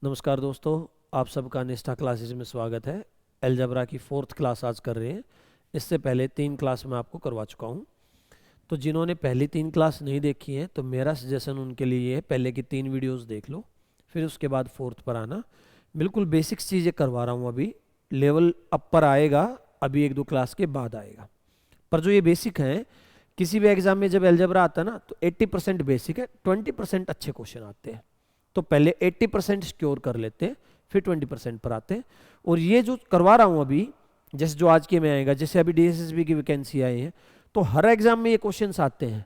नमस्कार दोस्तों, आप सबका निष्ठा क्लासेस में स्वागत है। अलजेब्रा की 4th क्लास आज कर रहे हैं। इससे पहले 3 क्लास मैं आपको करवा चुका हूं। तो जिन्होंने पहली 3 क्लास नहीं देखी हैं तो मेरा सजेशन उनके लिए ये है, पहले की 3 वीडियोस देख लो, फिर उसके बाद 4th पर आना। बिल्कुल बेसिक्स चीज़ें करवा रहा हूँ। अभी लेवल अप पर आएगा, अभी 1-2 क्लास के बाद आएगा। पर जो ये बेसिक हैं, किसी भी एग्जाम में जब अलजेब्रा आता है ना तो 80% बेसिक है, 20% अच्छे क्वेश्चन आते हैं। तो पहले 80% सिक्योर कर लेते हैं, फिर 20% पर आते हैं। और ये जो करवा रहा हूं अभी, जैसे जो आज के में आएगा, जैसे अभी डीएसएसबी की वैकेंसी आई है, तो हर एग्जाम में ये क्वेश्चंस आते हैं।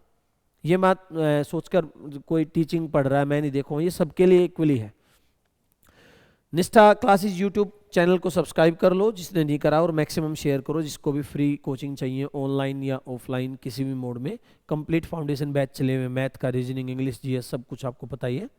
ये बात सोचकर कोई टीचिंग पढ़ रहा है मैं नहीं देखूँ, ये सबके लिए इक्वली है। निष्ठा क्लासेस यूट्यूब चैनल को सब्सक्राइब कर लो जिसने नहीं करा, और मैक्सिमम शेयर करो जिसको भी फ्री कोचिंग चाहिए, ऑनलाइन या ऑफलाइन किसी भी मोड में। कंप्लीट फाउंडेशन बैच चले हुए, मैथ का, रीजनिंग, इंग्लिश, जीएस, सब कुछ आपको पता ही है।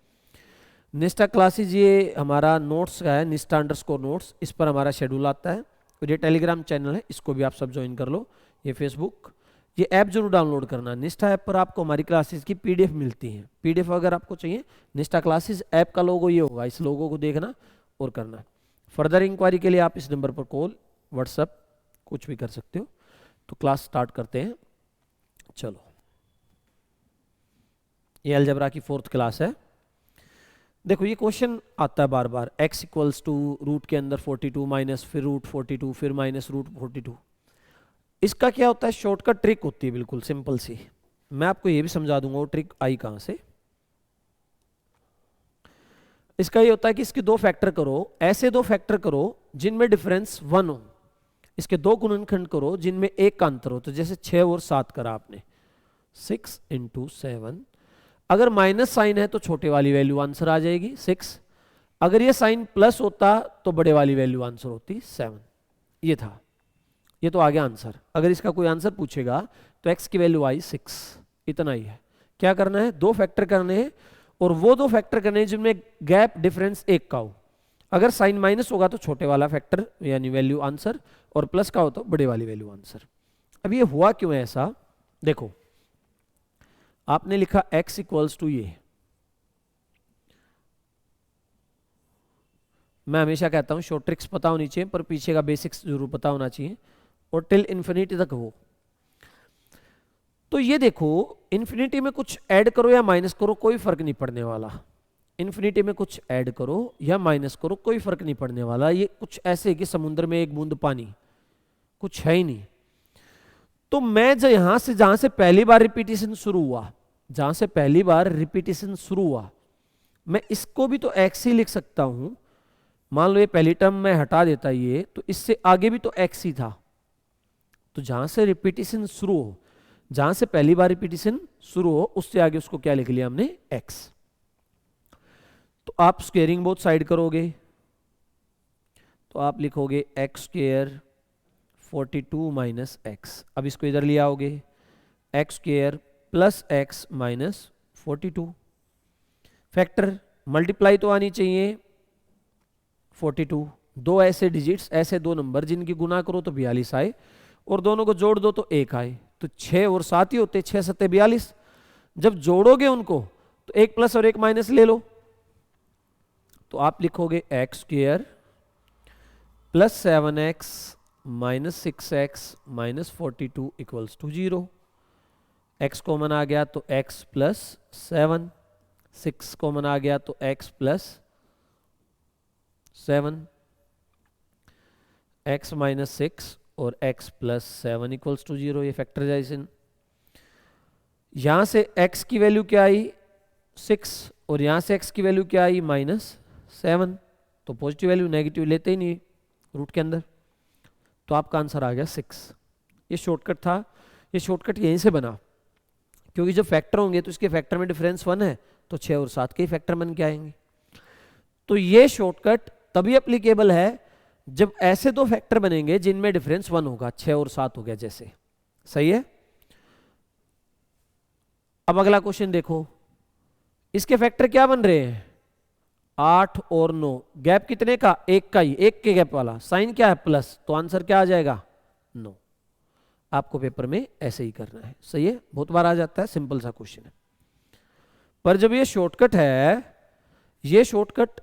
निष्ठा क्लासेज ये हमारा नोट्स का है, निष्ठा_नोट्स, इस पर हमारा शेड्यूल आता है। और ये टेलीग्राम चैनल है, इसको भी आप सब ज्वाइन कर लो। ये फेसबुक, ये ऐप जरूर डाउनलोड करना। निष्ठा ऐप पर आपको हमारी क्लासेस की पीडीएफ मिलती है। पीडीएफ अगर आपको चाहिए, निष्ठा क्लासेस ऐप का लोगो ये होगा, इस लोगो को देखना और करना। फर्दर इंक्वायरी के लिए आप इस नंबर पर कॉल, व्हाट्सएप, कुछ भी कर सकते हो। तो क्लास स्टार्ट करते हैं, चलो। ये अलजेब्रा की 4th क्लास है। देखो ये क्वेश्चन आता है बार बार, x इक्वल्स टू रूट के अंदर 42 माइनस, फिर रूट 42, फिर माइनस रूट 42। इसका क्या होता है, शॉर्टकट ट्रिक होती है, बिल्कुल सिंपल सी। मैं आपको ये भी समझा दूंगा वो ट्रिक आई कहां से। इसका ये होता है कि इसके 2 फैक्टर करो, ऐसे 2 फैक्टर करो जिनमें डिफरेंस 1 हो। इसके 2 गुणनखंड करो जिनमें 1 का अंतर हो। तो जैसे 6 और 7 करा आपने, 6 × 7। अगर माइनस साइन है तो छोटे वाली वैल्यू आंसर आ जाएगी 6। अगर ये साइन प्लस होता तो बड़े वाली वैल्यू आंसर होती 7। ये था, ये तो आ गया आंसर। अगर इसका कोई आंसर पूछेगा तो x की वैल्यू आई 6, इतना ही है। क्या करना है, 2 फैक्टर करने हैं, और वो 2 फैक्टर करने हैं जिनमें गैप डिफरेंस 1 का हो। अगर साइन माइनस होगा तो छोटे वाला फैक्टर यानी वैल्यू आंसर, और प्लस का हो तो बड़े वाली वैल्यू आंसर। अब ये हुआ क्यों है ऐसा, देखो आपने लिखा x इक्वल्स टू ये। मैं हमेशा कहता हूं शॉर्ट ट्रिक्स पता होनी चाहिए, पर पीछे का बेसिक्स जरूर पता होना चाहिए, और टिल इन्फिनिटी तक हो। तो ये देखो, इन्फिनिटी में कुछ ऐड करो या माइनस करो कोई फर्क नहीं पड़ने वाला। इन्फिनिटी में कुछ ऐड करो या माइनस करो कोई फर्क नहीं पड़ने वाला। ये कुछ ऐसे कि समुद्र में एक बूंद पानी, कुछ है ही नहीं। तो मैं यहां से, जहां से पहली बार रिपीटेशन शुरू हुआ, जहां से पहली बार रिपीटेशन शुरू हुआ, मैं इसको भी तो x ही लिख सकता हूं। मान लो ये पहली टर्म मैं हटा देता ये, तो इससे आगे भी तो x ही था। तो जहां से रिपीटेशन शुरू हो, जहां से पहली बार रिपीटेशन शुरू हो, उससे आगे उसको क्या लिख लिया हमने, x। तो आप स्क्वेयरिंग बोथ साइड करोगे तो आप लिखोगे x² 42 माइनस x। अब इसको इधर ले आओगे, x² plus x minus 42। Factor multiply तो आनी चाहिए 42। 2 ऐसे डिजिट्स, ऐसे 2 नंबर जिनकी गुना करो तो 42 आए, और दोनों को जोड़ दो तो 1 आए। तो 6 और 7 ही होते, 6 7 42। जब जोड़ोगे उनको तो 1 प्लस और 1 माइनस ले लो। तो आप लिखोगे x² plus 7x minus 6x minus 42 equals to 0। x common आ गया तो x प्लस 7, 6 कॉमन आ गया तो x प्लस 7, x माइनस 6 और x प्लस 7 इक्वल्स टू 0। ये फैक्टराइजेशन, यहां से x की वैल्यू क्या आई 6, और यहां से x की वैल्यू क्या आई -7। तो पॉजिटिव वैल्यू नेगेटिव लेते ही नहीं रूट के अंदर, तो आपका आंसर आ गया 6। ये शॉर्टकट था। ये शॉर्टकट यहीं से बना, क्योंकि जब फैक्टर होंगे तो इसके फैक्टर में डिफरेंस 1 है, तो 6 और 7 के ही फैक्टर बन के आएंगे। तो ये शॉर्टकट तभी एप्लीकेबल है जब ऐसे 2 फैक्टर बनेंगे जिनमें डिफरेंस 1 होगा, 6 और 7 हो गया जैसे। सही है। अब अगला क्वेश्चन देखो, इसके फैक्टर क्या बन रहे हैं, 8 और 9। गैप कितने का, 1 का ही, 1 के गैप वाला। साइन क्या है, प्लस, तो आंसर क्या आ जाएगा 9। आपको पेपर में ऐसे ही करना है। सही है, बहुत बार आ जाता है, सिंपल सा क्वेश्चन है। पर जब ये शॉर्टकट है, ये शॉर्टकट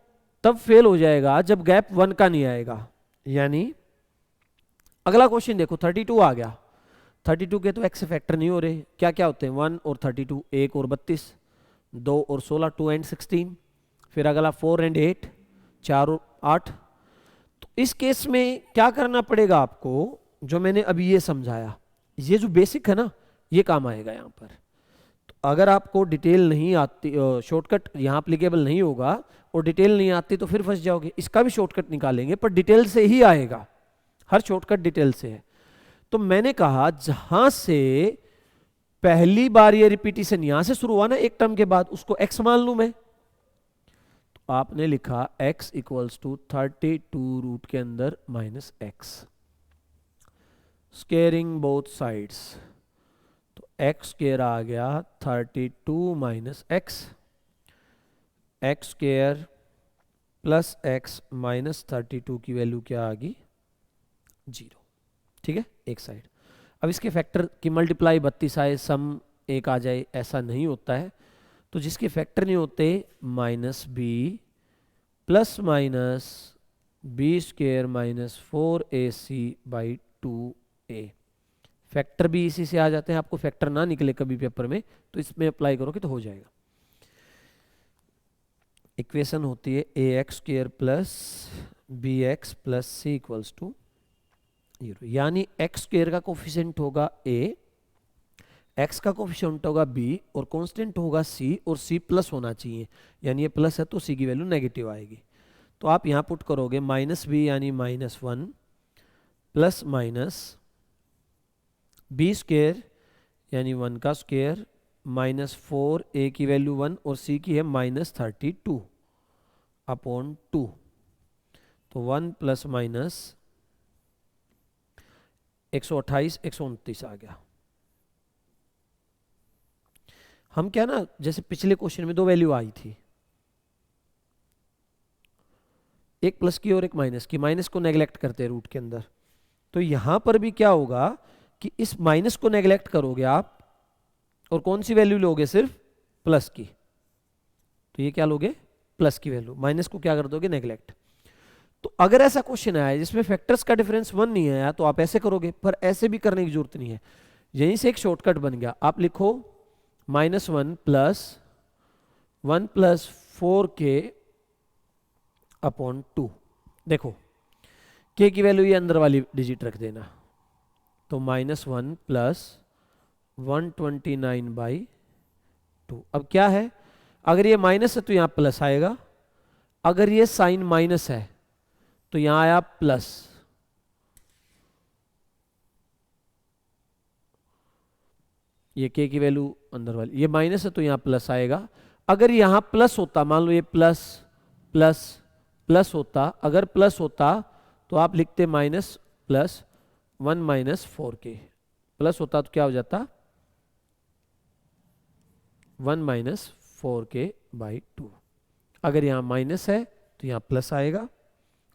तब फेल हो जाएगा जब गैप 1 का नहीं आएगा। यानी अगला क्वेश्चन देखो, 32 आ गया, 32 के तो एक्स फैक्टर नहीं हो रहे, क्या क्या होते हैं 1 और 32, 1 और 32, 2 और 16, 2 एंड 16, फिर अगला 4 एंड 8, 4 और 8। तो इस केस में क्या करना पड़ेगा आपको, जो मैंने अभी ये समझाया, ये जो बेसिक है ना, ये काम आएगा यहाँ पर। तो अगर आपको डिटेल नहीं आती, शॉर्टकट यहाँ अप्लीकेबल नहीं होगा और डिटेल नहीं आती तो फिर फंस जाओगे। इसका भी शॉर्टकट निकालेंगे पर डिटेल से ही आएगा, हर शॉर्टकट डिटेल से है। तो मैंने कहा जहां से पहली बार ये रिपीटिशन यहां से शुरू हुआ ना एक टर्म के बाद, उसको x मान लूं मैं। तो आपने लिखा x इक्वल्स टू 32 रूट के अंदर minus x, squaring both sides. तो एक्स स्क्वेयर आ गया 32 minus x, x square plus x minus 32 की वैल्यू क्या आ गई 0। ठीक है, एक साइड। अब इसके फैक्टर की मल्टीप्लाई 32 आए, सम 1 आ जाए, ऐसा नहीं होता है। तो जिसके फैक्टर नहीं होते minus B plus minus B square minus 4ac by 2a, factor भी इसी से आ जाते हैं। आपको फैक्टर ना निकले कभी पेपर में तो इसमें अप्लाई करोगे तो हो जाएगा। इक्वेशन होती है ए x square plus B x plus C equals to 0। यानी एक्स स्क्वेयर का कोफिशिएंट होगा ए, एक्स का कोफिशिएंट होगा बी और कांस्टेंट होगा सी, और सी प्लस होना चाहिए, यानी ये प्लस है तो सी की वैल्यू नेगेटिव आएगी। तो आप यहां पुट करोगे माइनस बी यानी minus 1 plus minus B square यानी 1 का स्क्वेयर माइनस 4 ए की वैल्यू 1 और सी की है माइनस 32 अपॉन 2। तो 1 प्लस माइनस 128 129 आ गया। हम क्या ना, जैसे पिछले क्वेश्चन में दो वैल्यू आई थी, एक प्लस की और एक माइनस की, माइनस को नेग्लेक्ट करते हैं रूट के अंदर। तो यहां पर भी क्या होगा कि इस माइनस को नेग्लेक्ट करोगे आप और कौन सी वैल्यू लोगे, सिर्फ प्लस की। तो ये क्या लोगे, प्लस की वैल्यू, माइनस को क्या कर दोगे नेग्लेक्ट। तो अगर ऐसा क्वेश्चन आया जिसमें फैक्टर्स का डिफरेंस 1 नहीं आया तो आप ऐसे करोगे, पर ऐसे भी करने की जरूरत नहीं है। यहीं से एक शॉर्टकट बन गया, आप लिखो -1 प्लस 1 प्लस 4k अपॉन 2। देखो k की वैल्यू ये अंदर वाली डिजिट रख देना, तो -1 प्लस 129/2। अब क्या है, अगर ये माइनस है तो यहां प्लस आएगा, अगर ये साइन माइनस है तो यहां आया प्लस। ये k की वैल्यू अंदर वाली, ये माइनस है तो यहां प्लस आएगा। अगर यहां प्लस होता, मान लो ये प्लस प्लस प्लस होता, अगर प्लस होता तो आप लिखते minus plus 1 minus 4k, plus होता तो क्या हो जाता 1 माइनस 4k/2। अगर यहाँ माइनस है तो यहाँ प्लस आएगा,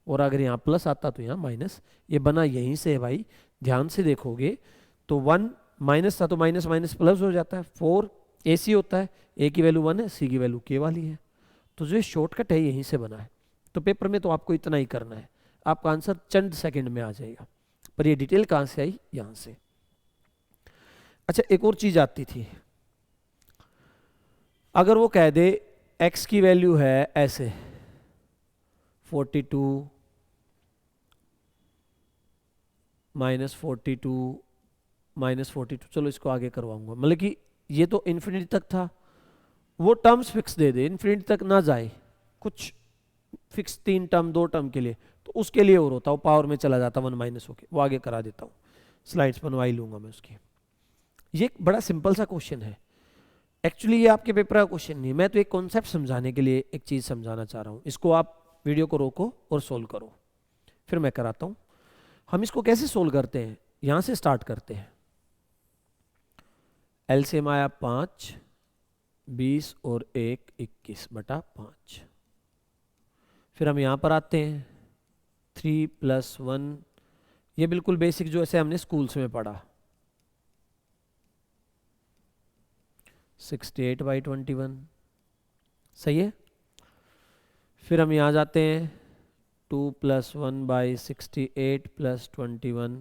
और अगर यहाँ प्लस आता तो यहाँ माइनस। ये बना यहीं से है भाई, ध्यान से देखोगे तो 1 माइनस था तो माइनस माइनस प्लस हो जाता है, 4 AC होता है, A की वैल्यू 1 है, C की वैल्यू K वाली है। तो जो शॉर्टकट है यहीं से बना है। तो पेपर में तो आपको इतना ही करना है, आपका आंसर चंद सेकंड में आ जाएगा। पर ये डिटेल कहाँ से आई, यहाँ से। अच्छा, एक और चीज आती थी, अगर वो कह दे x की वैल्यू है ऐसे 42 -42 -42, चलो इसको आगे करवाऊंगा, मतलब कि ये तो इन्फिनिटी तक था, वो टर्म्स फिक्स दे दे, इन्फिनिटी तक ना जाए, कुछ फिक्स 3 टर्म 2 टर्म के लिए, तो उसके लिए और होता, वो पावर में चला जाता 1 माइनस होके, वो आगे करा देता हूँ, स्लाइड्स बनवा ही लूंगा मैं उसकी। ये एक बड़ा सिंपल सा क्वेश्चन है, एक्चुअली ये आपके पेपर का क्वेश्चन नहीं, मैं तो एक कॉन्सेप्ट समझाने के लिए एक चीज समझाना चाह रहा हूँ। इसको आप वीडियो को रोको और सोल्व करो, फिर मैं कराता हूँ। हम इसको कैसे सोल्व करते हैं, यहां से स्टार्ट करते हैं। एलसीएम आया 5, 20 और 1 21/5। फिर हम यहां पर आते हैं 3 + 1, ये बिल्कुल बेसिक जो ऐसे हमने स्कूल्स में पढ़ा, 68/21, सही है। फिर हम यहाँ जाते हैं 2 + 1/68 + 21,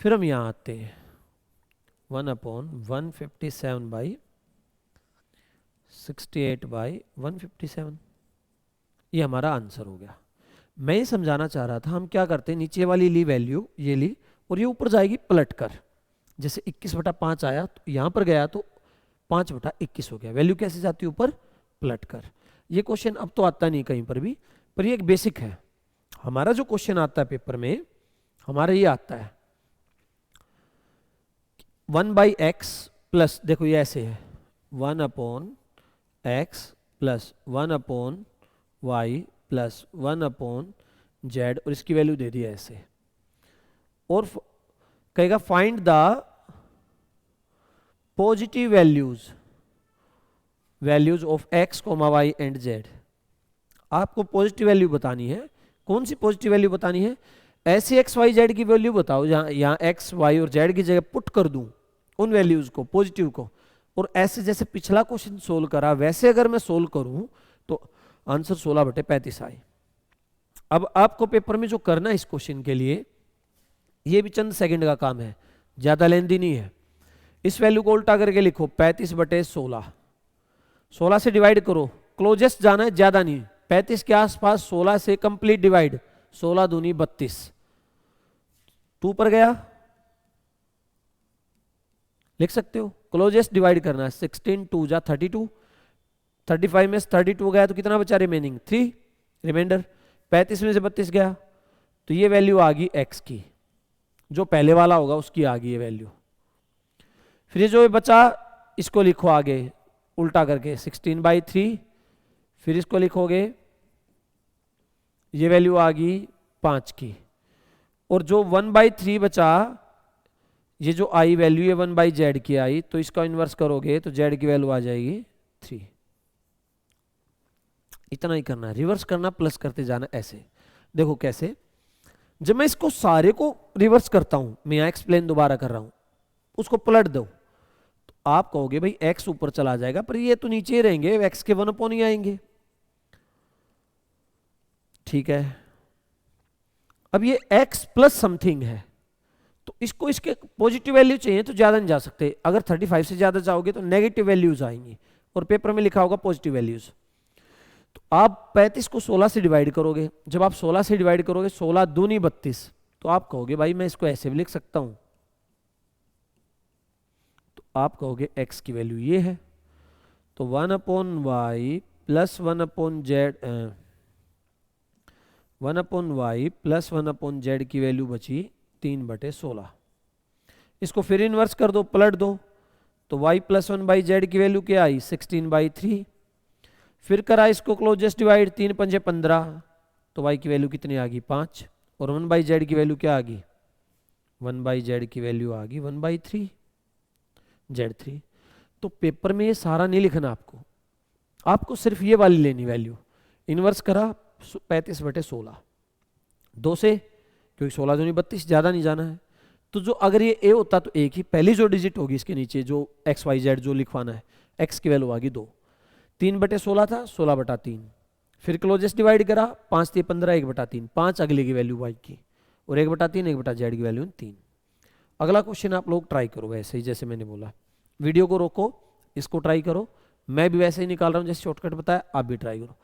फिर हम यहाँ आते हैं 1/157/68/157, ये हमारा आंसर हो गया। मैं ये समझाना चाह रहा था हम क्या करते हैं, नीचे वाली ली वैल्यू, ये ली, और ये ऊपर जाएगी पलट कर। जैसे 21/5 आया तो यहाँ पर गया तो 5/21 हो गया। वैल्यू कैसे जाती है? ऊपर पलट कर। ये क्वेश्चन अब तो आता नहीं कहीं पर भी, पर ये एक बेसिक है। हमारा जो क्वेश्चन आता है पेपर में, हमारा ये आता है 1/x प्लस, देखो ये ऐसे है 1/x plus 1/y plus 1/z, और इसकी वैल्यू दे दी है ऐसे। और कहेगा find the positive values of x, y and z। आपको पॉजिटिव वैल्यू बतानी है। कौन सी पॉजिटिव वैल्यू बतानी है? ऐसी एक्स वाई जेड की वैल्यू बताओ जहां यहाँ एक्स वाई और जेड की जगह पुट कर दूं उन वैल्यूज को, पॉजिटिव को। और ऐसे जैसे पिछला क्वेश्चन सोल्व करा वैसे अगर मैं सोल्व करूं तो आंसर 16/35 आए। अब आपको पेपर में जो करना है इस क्वेश्चन के लिए, ये भी चंद सेकंड का काम है, ज्यादा लेंथी नहीं है। इस वैल्यू को उल्टा करके लिखो 35/16, 16 से डिवाइड करो, क्लोजेस्ट जाना है, ज्यादा नहीं, 35 के आसपास 16 से कंप्लीट डिवाइड, 16 दूनी 32, 2 पर गया, लिख सकते हो। क्लोजेस्ट डिवाइड करना है, 16 2 जा 32, 35 में से 32 गया तो कितना बचा रिमेनिंग? 3 रिमाइंडर। 35 में से 32 गया तो ये वैल्यू आ गई x की, जो पहले वाला होगा उसकी आ गई ये वैल्यू। फिर ये जो बचा इसको लिखो आगे उल्टा करके 16/3, फिर इसको लिखोगे, ये वैल्यू आ गई 5 की, और जो 1/3 बचा, ये जो आई वैल्यू है 1/z की आई, तो इसका इन्वर्स करोगे तो z की वैल्यू आ जाएगी 3। इतना ही करना है, रिवर्स करना, प्लस करते जाना ऐसे। देखो कैसे, जब मैं इसको सारे को रिवर्स करता हूं, मैं यहां एक्सप्लेन दोबारा कर रहा हूं, उसको पलट दो तो आप कहोगे भाई x ऊपर चला जाएगा, पर ये तो नीचे ही रहेंगे, x के 1 ही आएंगे। ठीक है, अब ये x प्लस समथिंग है तो इसको इसके पॉजिटिव वैल्यू चाहिए तो ज्यादा नहीं जा सकते। अगर 35 से ज्यादा जाओगे तो नेगेटिव वैल्यूज आएंगी, और पेपर में लिखा होगा पॉजिटिव वैल्यूज। तो आप 35 को 16 से डिवाइड करोगे, जब आप 16 से डिवाइड करोगे 16 दूनी 32, तो आप कहोगे भाई मैं इसको ऐसे भी लिख सकता हूं, तो आप कहोगे x की वैल्यू ये है, तो 1/y plus 1/z, 1/y plus 1/z की वैल्यू बची 3/16। इसको फिर इन्वर्स कर दो, पलट दो, तो y प्लस 1/z की वैल्यू क्या आई? 16/3। फिर करा इसको क्लोजेस्ट डिवाइड, 3 पंजे 15, तो y की वैल्यू कितनी आ गई? 5। और 1/z की वैल्यू क्या आ गई? 1/z की वैल्यू आ गई 1/3 z3। तो पेपर में ये सारा नहीं लिखना आपको सिर्फ ये वाली लेनी वैल्यू। इन्वर्स करा 35/16, 2 से, क्योंकि 16 दूनी 32, ज्यादा नहीं जाना है। तो जो अगर ये a होता तो एक ही पहली जो डिजिट होगी इसके नीचे जो एक्स वाई जेड जो लिखवाना है, x की वैल्यू आ गई 2, 3/16 था 16/3। फिर क्लोजेस्ट डिवाइड करा, 5 3 15, 1/3, 5 अगले की वैल्यू y की, और 1/3 1/z की वैल्यू 3। अगला क्वेश्चन आप लोग ट्राई करो वैसे ही जैसे मैंने बोला, वीडियो को रोको, इसको ट्राई करो, मैं भी वैसे ही निकाल रहा हूँ जैसे शॉर्टकट बताया, आप भी ट्राई करो।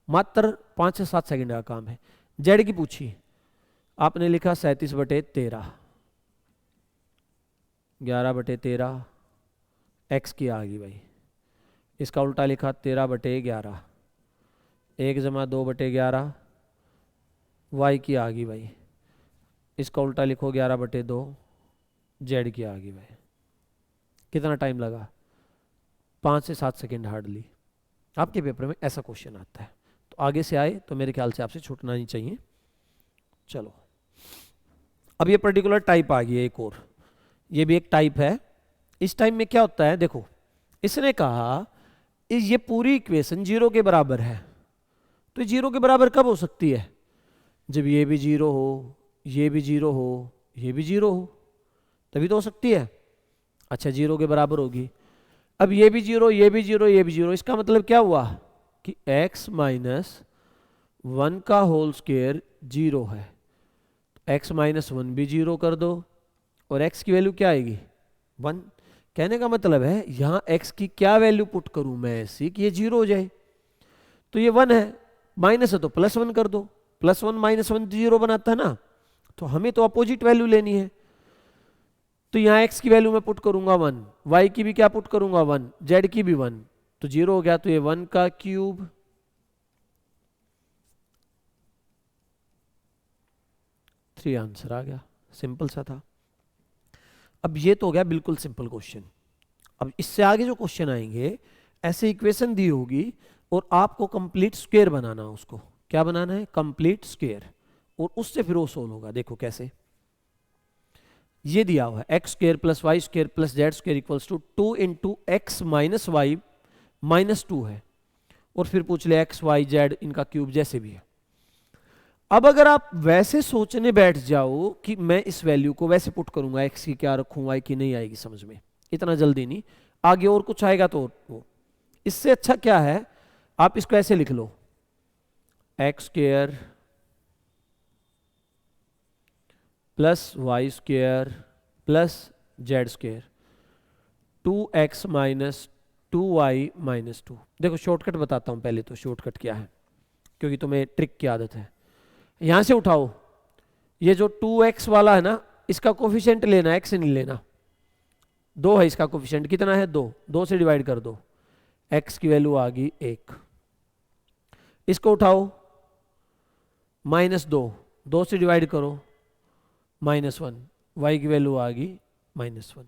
मात्र 5 से 7 सेकंड का काम है। जेड की पूछी, आपने लिखा 37/13, 11/13, एक्स की आ गई भाई। इसका उल्टा लिखा 13/11, 1 + 2/11, वाई की आ गई भाई। इसका उल्टा लिखो 11/2, जेड की आ गई भाई। कितना टाइम लगा? 5 से 7 सेकंड हार्डली। आपके पेपर में ऐसा क्वेश्चन आता है, तो आगे से आए तो मेरे ख्याल से आपसे छूटना नहीं चाहिए। चलो, अब ये पर्टिकुलर टाइप आ गई है एक और, ये भी एक टाइप है। इस टाइप में क्या होता है, देखो इसने कहा ये पूरी इक्वेशन 0 के बराबर है, तो 0 के बराबर कब हो सकती है? जब ये भी 0 हो, ये भी 0 हो, ये भी 0 हो, तभी तो हो सकती है। अच्छा 0 के बराबर होगी। अब ये भी 0, ये भी 0, ये भी 0, इसका मतलब क्या हुआ कि x माइनस 1 का होल स्क्वायर 0 है। x माइनस 1 भी 0 कर दो और x की वैल्यू क्या आएगी 1। कहने का मतलब है यहाँ x की क्या वैल्यू पुट करूं मैं ऐसी कि ये 0 हो जाए। तो ये 1 है, माइनस है तो +1 कर दो, +1 -1 0 बनाता है ना, तो हमें तो अपोजिट वैल्यू लेनी है। तो यहाँ x की वैल्यू मैं पुट करूंगा 1, y की भी क्या पुट करूंगा 1, z की भी 1, तो 0 हो गया। तो ये 1 का क्यूब 3 आंसर आ गया। सिंपल सा था। अब ये तो हो गया बिल्कुल सिंपल क्वेश्चन। अब इससे आगे जो क्वेश्चन आएंगे, ऐसे इक्वेशन दी होगी और आपको कंप्लीट स्क्वायर बनाना, उसको क्या बनाना है कंप्लीट स्क्वायर, और उससे फिर वो सोल्व होगा। देखो कैसे, ये दिया हुआ है X square plus Y square plus Z square equals to 2 into X minus Y minus 2 है, और फिर पूछ ले एक्स वाई जेड इनका क्यूब जैसे भी है। अब अगर आप वैसे सोचने बैठ जाओ कि मैं इस वैल्यू को वैसे पुट करूंगा, एक्स की क्या रखूं वाई की नहीं आएगी समझ में, इतना जल्दी नहीं, आगे और कुछ आएगा तो वो। इससे अच्छा क्या है, आप इसको ऐसे लिख लो, x square plus Y square plus Z square 2x minus 2y minus 2। देखो शॉर्टकट बताता हूं पहले, तो शॉर्टकट क्या है क्योंकि तुम्हें ट्रिक की आदत है। यहां से उठाओ, ये जो 2x वाला है ना, इसका कोफिशिएंट लेना है, x नहीं लेना। 2 है इसका कोफिशिएंट, कितना है 2, 2 से डिवाइड कर दो, x की वैल्यू आ गई 1। इसको उठाओ -2, 2 से डिवाइड करो -1, y की वैल्यू आ गई -1।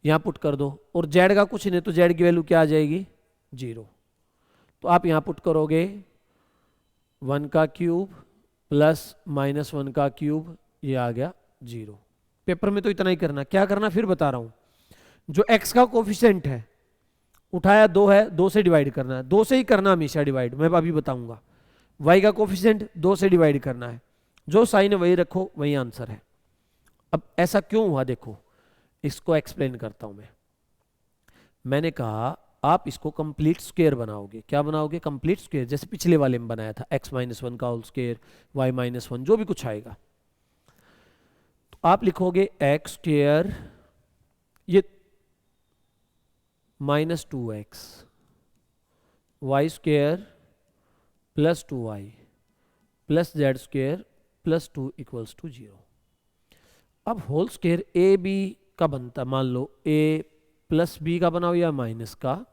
यहां पुट कर दो, और z का कुछ नहीं तो z की वैल्यू क्या आ जाएगी 0। तो आप यहां पुट करोगे 1 का क्यूब प्लस -1 का क्यूब, ये आ गया 0। पेपर में तो इतना ही करना, क्या करना फिर बता रहा हूं। जो x का कोफिशिएंट है उठाया 2 है, 2 से डिवाइड करना है, 2 से ही करना हमेशा डिवाइड, मैं अभी बताऊंगा। y का कोफिशिएंट 2 से डिवाइड करना है, जो साइन है वही रखो, वही आंसर है। अब ऐसा क्यों हुआ देखो, इसको एक्सप्लेन करता हूं मैं। मैंने कहा आप इसको कंप्लीट स्क्वायर बनाओगे, क्या बनाओगे कंप्लीट स्क्वायर, जैसे पिछले वाले में बनाया था x माइनस 1 का होल स्क्वायर, y माइनस 1, जो भी कुछ आएगा। तो आप लिखोगे एक्स स्क्वायर, ये -2x, Y square plus 2y plus Z square plus 2 equals to 0। अब होल स्क्वायर ए बी का बनता, मान लो a प्लस बी का बनाओ या माइनस का,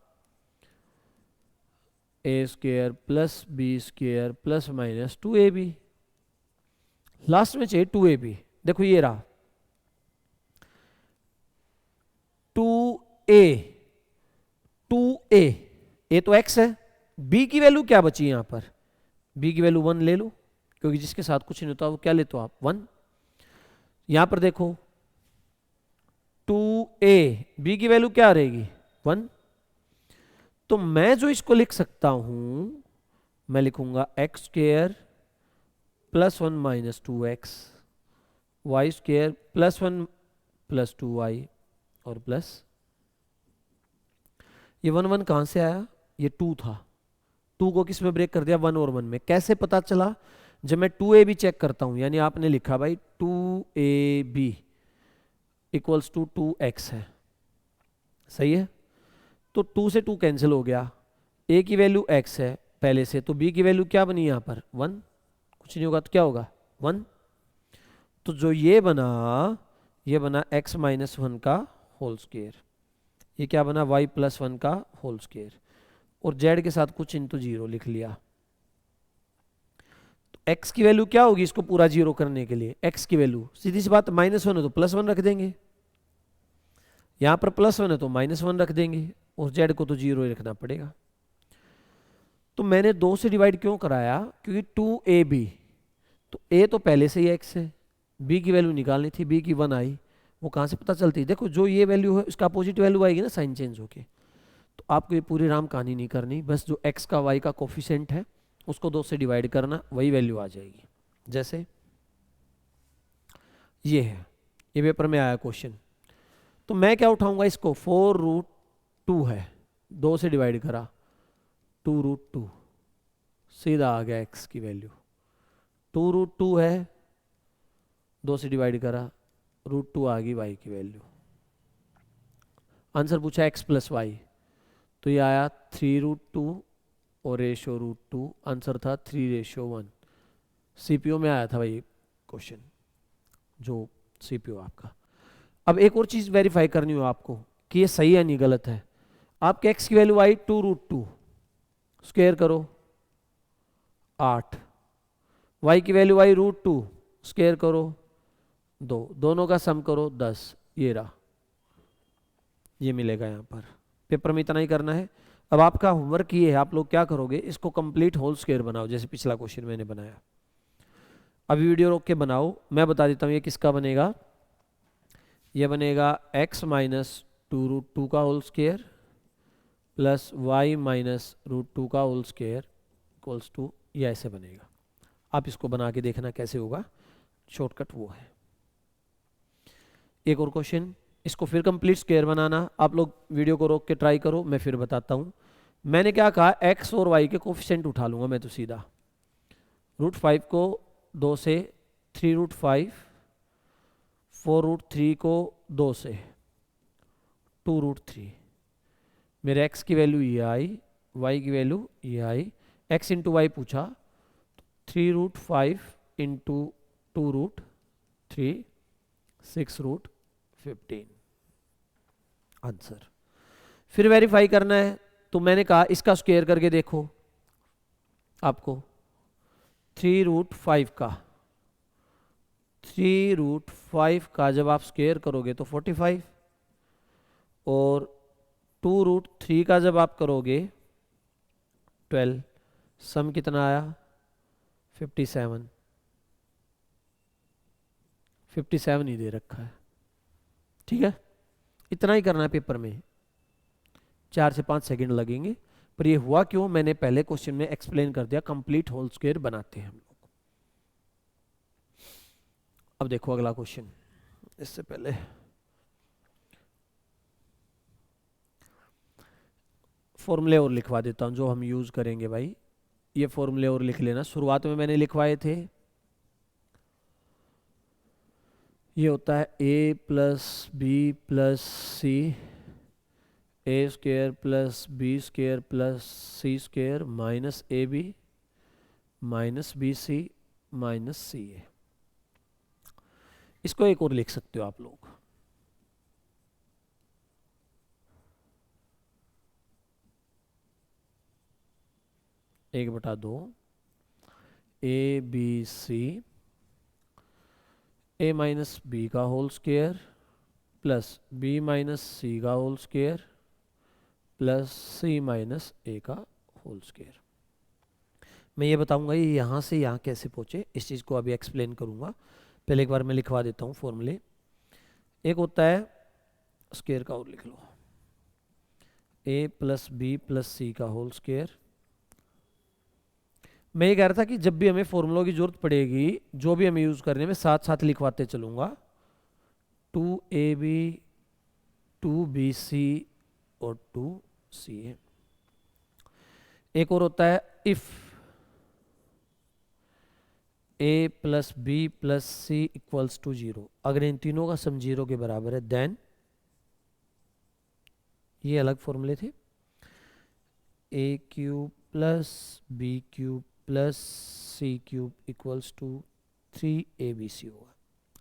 a square plus b square plus minus 2ab, last में चाहिए 2ab। देखो ये रहा 2a, 2a, a तो x है, b की वैल्यू क्या बची यहां पर, b की वैल्यू 1 ले लो, क्योंकि जिसके साथ कुछ नहीं होता वो क्या लेते हो आप 1। यहां पर देखो 2a, b की वैल्यू क्या रहेगी 1। तो मैं जो इसको लिख सकता हूं, मैं लिखूंगा X square plus 1 minus 2x, Y square plus 1 plus 2y और प्लस, ये 1 1 कहां से आया, ये 2 था, 2 को किस में ब्रेक कर दिया 1 और 1 में। कैसे पता चला, जब मैं 2ab चेक करता हूं, यानी आपने लिखा भाई 2ab इक्वल्स टू 2x है, सही है। तो 2 से 2 कैंसिल हो गया, a की वैल्यू x है पहले से, तो b की वैल्यू क्या बनी यहां पर 1, कुछ नहीं होगा तो क्या होगा 1। तो जो ये बना x माइनस 1 का होल स्क्वायर, ये क्या बना y प्लस 1 का होल स्क्वायर, और z के साथ कुछ इंटू 0 लिख लिया। तो x की वैल्यू क्या होगी इसको पूरा 0 करने के लिए, x की वैल्यू सीधी सी बात -1 है तो +1 रख देंगे, यहां पर +1 है तो -1 रख देंगे, और z को तो 0 ही रखना पड़ेगा। तो मैंने 2 से डिवाइड क्यों कराया, क्योंकि 2ab, तो a तो पहले से ही x है, b की वैल्यू निकालनी थी, b की 1 आई, वो कहां से पता चलती है, देखो जो ये वैल्यू है इसका अपोजिट वैल्यू आएगी ना साइन चेंज होके। तो आपको ये पूरी राम कहानी नहीं करनी, बस जो x का y का कोफिशिएंट है उसको 2 से डिवाइड करना, वही वैल्यू आ जाएगी। जैसे ये है, ये पेपर में आया क्वेश्चन। तो मैं क्या उठाऊंगा इसको, 4√2 है, 2 से डिवाइड करा 2√2, सीधा आ गया x की वैल्यू। 2√2 है, 2 से डिवाइड करा, √2 आ गई y की वैल्यू। आंसर पूछा x प्लस वाई, तो ये आया 3√2 और रेशो √2, आंसर था 3:1। सीपीओ में आया था भाई क्वेश्चन, जो सीपीओ आपका। अब एक और चीज वेरीफाई करनी हो आपको कि ये सही है नहीं गलत है। आपके x की वैल्यू आई 2√2, स्क्वायर करो 8, y की वैल्यू आई √2, स्क्वायर करो 2, दोनों का सम करो 10, ये रहा, ये मिलेगा यहाँ पर। पेपर में इतना ही करना है। अब आपका होमवर्क ये है, आप लोग क्या करोगे, इसको कंप्लीट होल स्क्वायर बनाओ, जैसे पिछला क्वेश्चन मैंने बनाया। अभी वीडियो रोक के बनाओ, मैं बता देता हूँ ये किसका बनेगा। ये बनेगा x माइनस 2√2 का whole square plus y minus √2 का होल स्क्वायर इक्वल्स टू, ये ऐसे बनेगा। आप इसको बना के देखना कैसे होगा, शॉर्टकट वो है। एक और क्वेश्चन, इसको फिर कंप्लीट स्क्वायर बनाना। आप लोग वीडियो को रोक के ट्राई करो, मैं फिर बताता हूँ। मैंने क्या कहा, x और y के कोफिशिएंट उठा लूंगा मैं तो सीधा। √5 को 2 से 3√5, 4√3 को 2 से 2√3, मेरे x की वैल्यू ये आई, y की वैल्यू ये आई। x इंटू वाई पूछा, 3√5 इंटू 2√3, 6√15 आंसर। फिर वेरीफाई करना है, तो मैंने कहा इसका स्क्वायर करके देखो। आपको 3√5 का 3√5 का जब आप स्क्वायर करोगे तो 45, और 2√3 का जब आप करोगे 12, सम कितना आया 57। 57 ही दे रखा है, ठीक है। इतना ही करना है पेपर में, 4 से 5 सेकंड लगेंगे। पर ये हुआ क्यों, मैंने पहले क्वेश्चन में एक्सप्लेन कर दिया। कंप्लीट होल स्क्वायर बनाते हैं हम लोग। अब देखो अगला क्वेश्चन, इससे पहले फॉर्मूले और लिखवा देता हूं जो हम यूज करेंगे भाई। ये फॉर्मूले और लिख लेना, शुरुआत में मैंने लिखवाए थे। ये होता है a plus B plus C, a square plus b square plus c square minus a b minus b c minus c a. इसको एक और लिख सकते हो आप लोग, एक बटा दो a B c, a minus b का whole square plus B minus c का whole square plus c minus a का होल स्क्वायर। मैं ये बताऊंगा ये यहाँ से यहाँ कैसे पहुँचे, इस चीज़ को अभी एक्सप्लेन करूँगा। पहले एक बार मैं लिखवा देता हूँ फॉर्मूले। एक होता है स्क्वायर का, और लिख लो, ए प्लस बी प्लस सी का होल स्क्वायर। मैं ये कह रहा था कि जब भी हमें फॉर्मूलों की जरूरत पड़ेगी, जो भी हमें यूज़ करने में, साथ साथ लिखवाते चलूँगा। 2ab 2bc और 2ca। एक और होता है if a plus B plus C equals to 0, अगर इन तीनों का सम 0 के बराबर है, देन, ये अलग फॉर्मूले थे, a cube plus B cube plus C cube equals to 3abc होगा।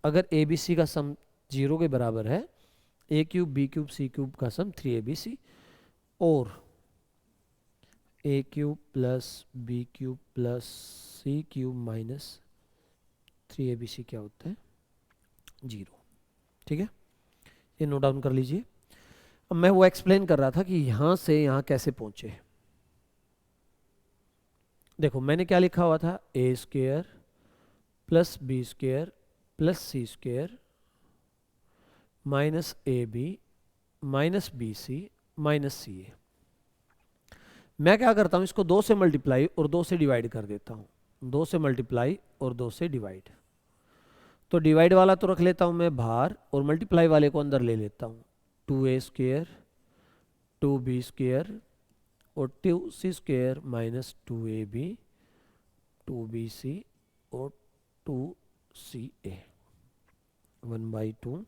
अगर abc का सम 0 के बराबर है, a cube B cube C cube का सम 3abc, और a cube plus B cube plus C cube minus 3abc क्या होता है 0, ठीक है। ये नोट डाउन कर लीजिए। अब मैं वो एक्सप्लेन कर रहा था कि यहां से यहां कैसे पहुंचे। देखो मैंने क्या लिखा हुआ था, a square plus b square plus c square minus a b minus b c minus c a. मैं क्या करता हूं, इसको 2 से मल्टीप्लाई और 2 से डिवाइड कर देता हूं। 2 से मल्टीप्लाई और 2 से डिवाइड, तो डिवाइड वाला तो रख लेता हूं मैं बाहर और मल्टीप्लाई वाले को अंदर ले लेता हूं। 2a² 2b² और 2c² माइनस 2ab 2bc और 2ca 1/2।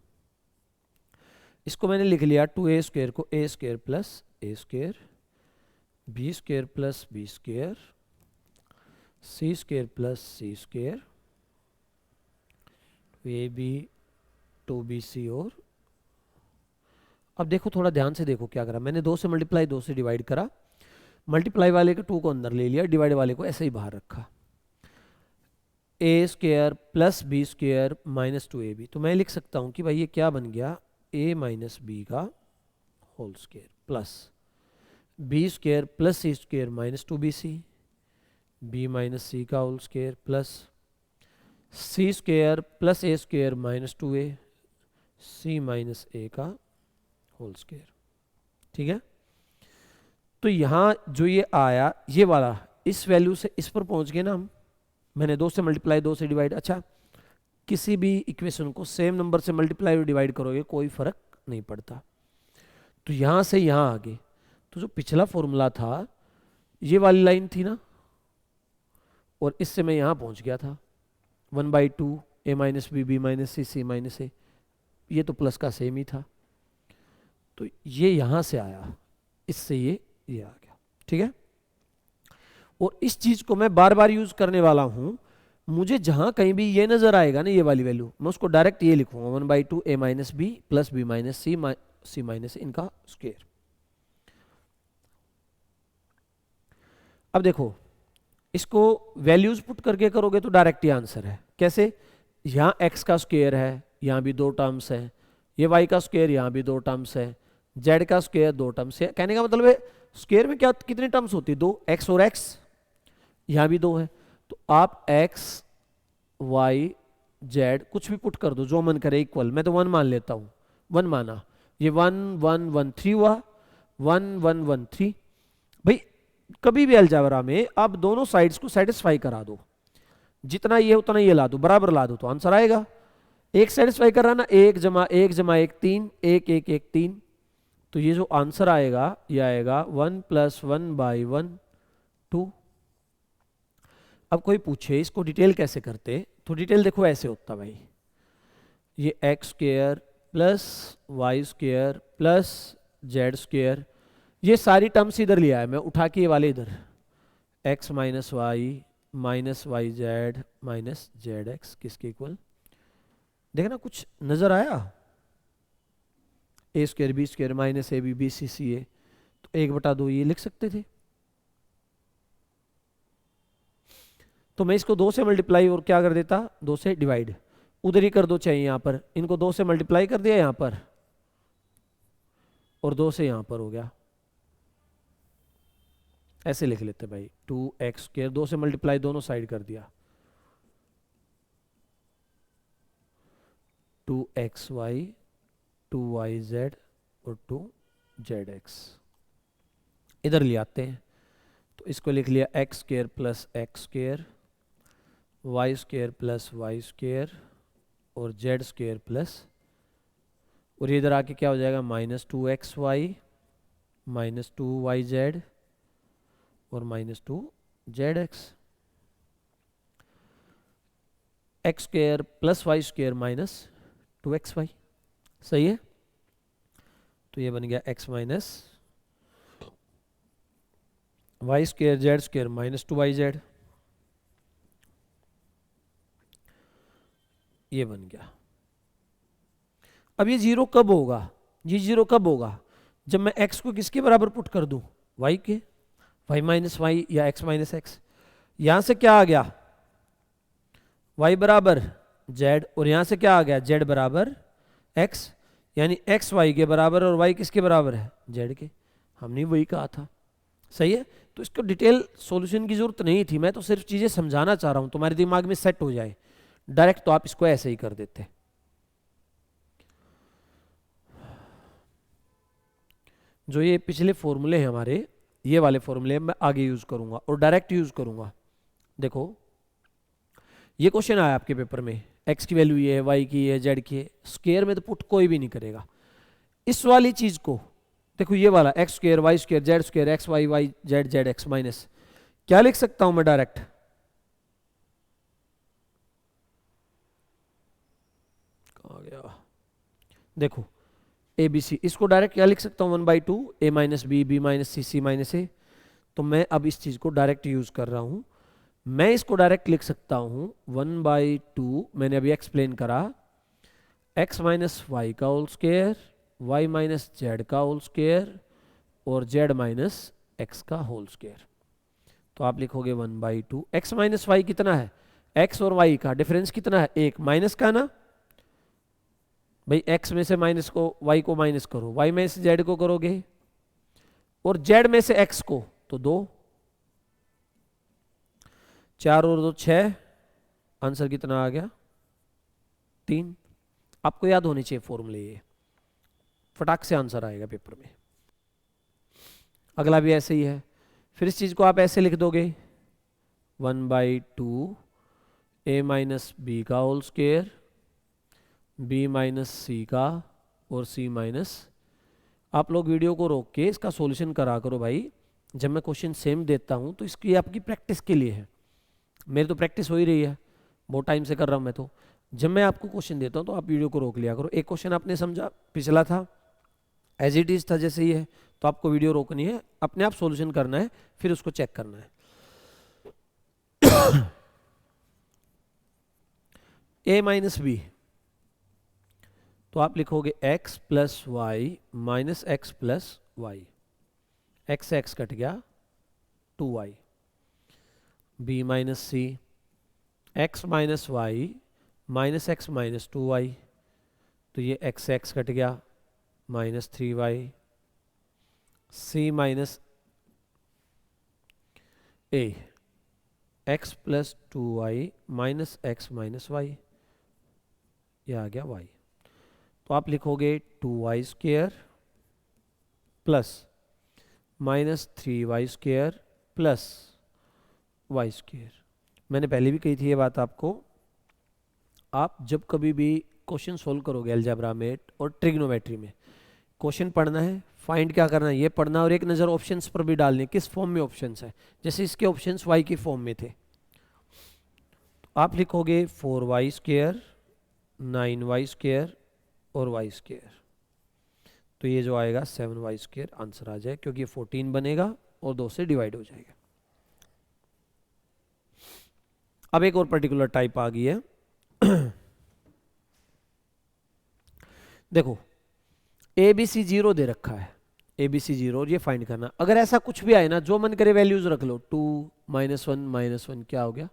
इसको मैंने लिख लिया 2a² को a² plus a², b² plus b², c² plus c², ab 2bc और अब देखो थोड़ा ध्यान से देखो क्या करा मैंने, 2 से मल्टीप्लाई 2 से डिवाइड करा, मल्टीप्लाई वाले के 2 को अंदर ले लिया, डिवाइड वाले को ऐसे ही बाहर रखा, a² plus b² minus 2ab। तो मैं लिख सकता हूं कि भाई ये क्या बन गया, a माइनस बी का whole square plus b² plus c² minus 2bc, b minus c का whole square plus c² plus a² minus 2a, c minus a का होल स्क्वायर। ठीक है, तो यहां जो ये आया ये वाला, इस वैल्यू से इस पर पहुंच गए ना हम, मैंने 2 से मल्टीप्लाई 2 से डिवाइड। अच्छा, किसी भी इक्वेशन को सेम नंबर से मल्टीप्लाई और डिवाइड करोगे कोई फर्क नहीं पड़ता। तो यहां से यहां आगे, तो जो पिछला फॉर्मूला था ये वाली लाइन थी ना, और इससे मैं यहां पहुंच गया था 1/2 a minus b b minus c c minus a, ये तो प्लस का सेम ही था, तो ये यहां से आया, इससे ये आ गया। ठीक है, और इस चीज को मैं बार बार यूज करने वाला हूं, मुझे जहां कहीं भी ये नजर आएगा ना ये वाली वैल्यू, मैं उसको डायरेक्ट ये लिखूंगा 1/2 a minus B plus B minus C minus इनका स्क्वायर। अब देखो इसको वैल्यूज पुट करके करोगे तो डायरेक्ट ही आंसर है। कैसे, यहां x का स्क्वायर है, यहां भी 2 टर्म्स है, ये y का स्क्वायर यहां भी 2 टर्म्स है, z का स्क्वायर 2 टर्म्स है। कहने का मतलब है स्क्वायर में क्या कितनी टर्म्स होती है, 2, x और x, यहां भी 2 है, तो आप x y z कुछ भी पुट कर दो जो मन करे इक्वल, मैं तो 1 मान लेता हूं, 1 माना, ये 1 1 1 3 हुआ, 1 1 1 3। भाई कभी भी अलजेब्रा में आप दोनों साइड्स को सेटिस्फाई करा दो, जितना ये उतना ये ला दो, बराबर ला दो तो आंसर आएगा। एक सेटिस्फाई कर रहा ना, 1 जमा 1 जमा 1 3, 1 1 1 3, तो ये जो आंसर आएगा ये आएगा 1 + 1/1 2। अब कोई पूछे इसको डिटेल कैसे करते, तो डिटेल देखो ऐसे होता भाई, ये x² plus y² plus z², ये सारी टर्म्स इधर लिया है मैं उठा के, ये वाले इधर, x minus Y minus Y Z minus Z X किसके इक्वल, देखना कुछ नजर आया, a² b² minus ab bc ca, तो 1/2 ये लिख सकते थे। तो मैं इसको 2 से मल्टीप्लाई और क्या कर देता, 2 से डिवाइड, उधर ही कर दो चाहिए यहां पर, इनको 2 से मल्टीप्लाई कर दिया यहां पर और 2 से यहां पर हो गया, ऐसे लिख लेते भाई 2x², 2 से मल्टीप्लाई दोनों साइड कर दिया, 2xy 2yz और 2zx इधर ले आते हैं, तो इसको लिख लिया x² plus x² y² plus y² और z² प्लस, और इधर आके क्या हो जाएगा -2xy -2yz और -2zx, x² plus y² minus 2xy, सही है। तो ये बन गया x minus y² z² minus 2yz, ये बन गया। अब ये 0 कब होगा, ये 0 कब होगा, जब मैं x को किसके बराबर पुट कर दूं, y के, y माइनस वाई या x माइनस एक्स, यहां से क्या आ गया y बराबर z, और यहां से क्या आ गया z बराबर x, यानी x y के बराबर और y किसके बराबर है, z के, हमने वही कहा था, सही है। तो इसको डिटेल सॉल्यूशन की जरूरत नहीं थी, मैं तो सिर्फ चीजें समझाना चाह रहा हूं तुम्हारे दिमाग में सेट हो जाए, डायरेक्ट तो आप इसको ऐसे ही कर देते। जो ये पिछले फॉर्मूले हैं हमारे, ये वाले फॉर्मूले मैं आगे यूज करूंगा और डायरेक्ट यूज करूंगा। देखो ये क्वेश्चन आया आपके पेपर में, x की वैल्यू ये है, y की है, z की है, स्क्वायर में तो पुट कोई भी नहीं करेगा, इस वाली चीज को देखो, ये वाला X square Y square Z square X Y Y Z Z X minus, क्या लिख सकता हूं मैं डायरेक्ट? कहां गया, देखो ए बी सी, इसको डायरेक्ट क्या लिख सकता हूं 1/2 ए minus B minus C minus ए। तो मैं अब इस चीज को डायरेक्ट यूज कर रहा हूं, मैं इसको डायरेक्ट लिख सकता हूं 1/2, मैंने अभी एक्सप्लेन करा, एक्स माइनस वाई का whole square, Y minus Z का होल स्क्वायर और जेड माइनस एक्स का होल स्क्वायर। तो आप लिखोगे 1/2, एक्स माइनस वाई कितना है, एक्स और वाई का डिफरेंस कितना है, एक, माइनस का ना भाई, एक्स में से माइनस को वाई को माइनस करो, वाई में से जेड को करोगे और जेड में से एक्स को, तो 2, 4 और 2 6, आंसर कितना आ गया 3। आपको याद होनी चाहिए फॉर्मूले, ये फटाक से आंसर आएगा पेपर में। अगला भी ऐसे ही है, फिर इस चीज को आप ऐसे लिख दोगे 1/2 ए माइनस बी का whole square, B minus c का और सी माइनस। आप लोग वीडियो को रोक के इसका सॉल्यूशन करा करो भाई, जब मैं क्वेश्चन सेम देता हूं तो इसकी आपकी प्रैक्टिस के लिए है, मेरी तो प्रैक्टिस हो ही रही है, बहुत टाइम से कर रहा हूं मैं। तो जब मैं आपको क्वेश्चन देता हूं तो आप वीडियो को रोक लिया करो। एक क्वेश्चन आपने समझा, पिछला था एज इट इज था जैसे ही है, तो आपको वीडियो रोकनी है, अपने आप सॉल्यूशन करना है, फिर उसको चेक करना है। ए माइनस बी, तो आप लिखोगे x plus y minus x plus y, x से एक्स कट गया 2y, b minus c, x minus Y minus x minus 2y, तो ये x से x कट गया minus 3y, c minus a, x plus 2y minus x minus y, ये आ गया y। तो आप लिखोगे 2y square plus minus 3y square plus y square. मैंने पहले भी कही थी ये बात आपको, आप जब कभी भी क्वेश्चन सोल्व करोगे अलजेब्रा में और ट्रिग्नोमेट्री में, क्वेश्चन पढ़ना है, फाइंड क्या करना है ये पढ़ना, और एक नज़र ऑप्शंस पर भी डालनी, किस फॉर्म में ऑप्शंस है। जैसे इसके ऑप्शंस y की फॉर्म में थे, तो आप लिखोगे 4y स्क्वायर 9y स्क्वायर और y स्क्वायर, तो ये जो आएगा 7y स्क्वायर आंसर आ जाए, क्योंकि ये 14 बनेगा और 2 से डिवाइड हो जाएगा। अब एक और पर्टिकुलर टाइप आ गई है। देखो ए बी सी 0 दे रखा है, ए बी सी 0, और ये फाइंड करना। अगर ऐसा कुछ भी आए ना, जो मन करे वैल्यूज रख लो, 2 -1 क्या हो गया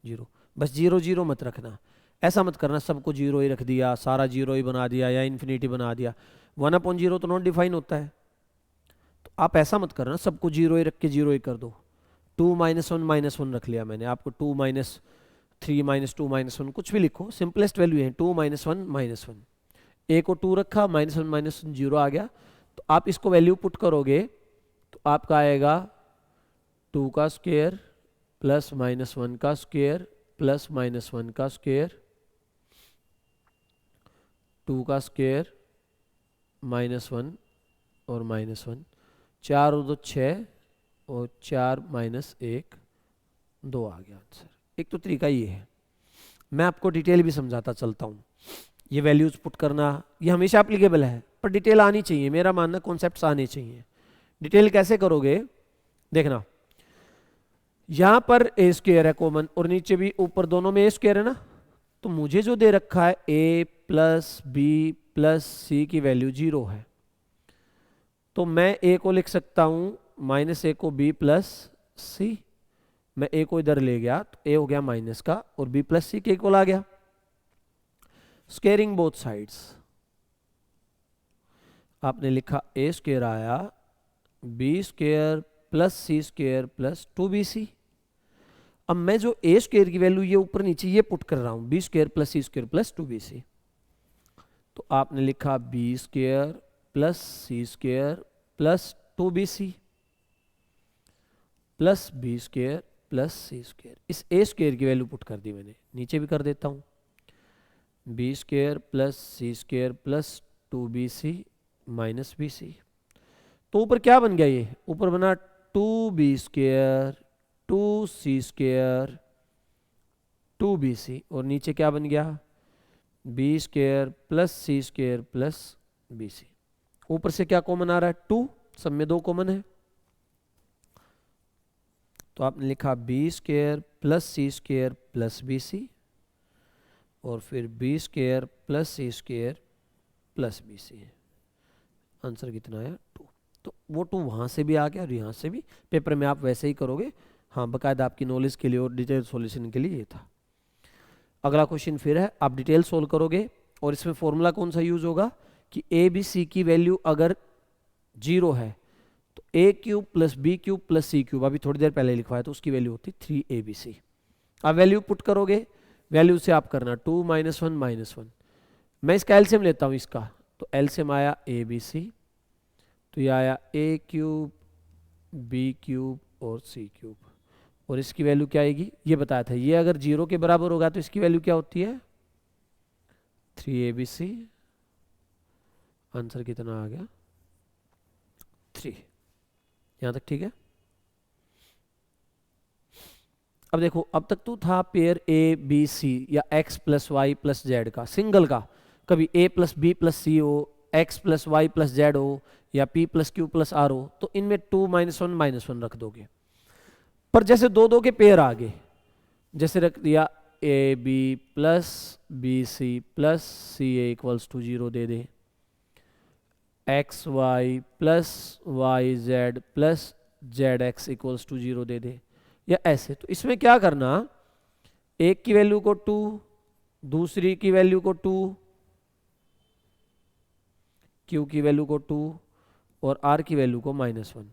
0, बस 0 0 मत रखना, ऐसा मत करना सबको 0 ही रख दिया, सारा 0 ही बना दिया या इन्फिनिटी बना दिया। 1/0 तो नॉट डिफाइन होता है, तो आप ऐसा मत करना सबको 0 ही रख के 0 ही कर दो। 2 -1 -1 रख लिया मैंने, आपको 2 -3 -2 -1 कुछ भी लिखो, सिंपलेस्ट वैल्यू है 2 -1 -1। ए को 2 रखा, -1 -1 0 आ गया, तो आप इसको वैल्यू पुट करोगे तो आपका आएगा 2 का स्क्वायर प्लस -1 का स्क्वायर प्लस -1 का स्क्वायर, 2 का स्क्वायर -1 और -1, 4 और 2 6 और 4 -1 2 आ गया आंसर। एक तो तरीका ये है, मैं आपको डिटेल भी समझाता चलता हूँ। ये वैल्यूज पुट करना ये हमेशा एप्लीकेबल है, पर डिटेल आनी चाहिए, मेरा मानना कॉन्सेप्ट्स आने चाहिए। डिटेल कैसे करोगे देखना, यहां पर ए स्क्वायर है कॉमन और नीचे भी ऊपर दोनों में ए स्क्वायर है ना, तो मुझे जो दे रखा है ए प्लस बी प्लस सी की वैल्यू 0 है, तो मैं ए को लिख सकता हूं -a को b प्लस सी, मैं ए को इधर ले गया तो ए हो गया माइनस का और b प्लस सी के इक्वल आ गया। स्क्वेयरिंग बोथ साइड्स, आपने लिखा ए स्क्वायर आया B square plus c square plus 2bc। अब मैं जो ए स्क्वायर की वैल्यू ये ऊपर नीचे ये पुट कर रहा हूं, b square plus c square plus 2bc, तो आपने लिखा b square plus c square plus 2bc plus b square plus c square. इस ए स्क्वायर की वैल्यू पुट कर दी मैंने, नीचे भी कर देता हूं, b square plus c square plus 2bc minus b c. तो ऊपर क्या बन गया, ये ऊपर बना 2b² 2c² 2bc, और नीचे क्या बन गया, b² plus c² plus bc। ऊपर से क्या कॉमन आ रहा है, 2, सब में 2 कॉमन है, तो आपने लिखा b² plus c² plus bc, और फिर b² plus c² plus bc। Answer कितना आया, 2। तो वो 2 वहाँ से भी आ गया और यहाँ से भी, पेपर में आप वैसे ही करोगे। हाँ, बाकायदा आपकी नॉलेज के लिए और डिटेल सॉल्यूशन के लिए ये था। अगला क्वेश्चन फिर है, आप डिटेल सोल्व करोगे और इसमें फॉर्मूला कौन सा यूज होगा कि ए बी सी की वैल्यू अगर 0 है तो a³ plus b³ plus c³, अभी थोड़ी देर पहले लिखवाया तो उसकी वैल्यू होती 3abc। आप वैल्यू पुट करोगे, वैल्यू से आप करना 2 - 1 -1। मैं इसका एलसीएम लेता हूँ इसका, तो एलसीएम आया abc, तो ये आया a³ b³ और c³, और इसकी वैल्यू क्या आएगी ये बताया था, ये अगर 0 के बराबर होगा तो इसकी वैल्यू क्या होती है 3abc। आंसर कितना आ गया 3। यहां तक ठीक है। अब देखो, अब तक तो था पेयर ए बी सी या x plus Y plus Z का, सिंगल का, कभी a plus B plus C हो, x plus Y plus Z हो, या p plus Q plus R हो, तो इनमें 2 - 1 -1 रख दोगे। पर जैसे 2 के पेयर आ गए, जैसे रख दिया A B plus B C plus C A equals to 0 दे दे, X Y plus Y Z plus Z X equals to 0 दे दे, या ऐसे, तो इसमें क्या करना, एक की वैल्यू को 2, दूसरी की वैल्यू को 2, क्यू की वैल्यू को 2 और आर की वैल्यू को -1,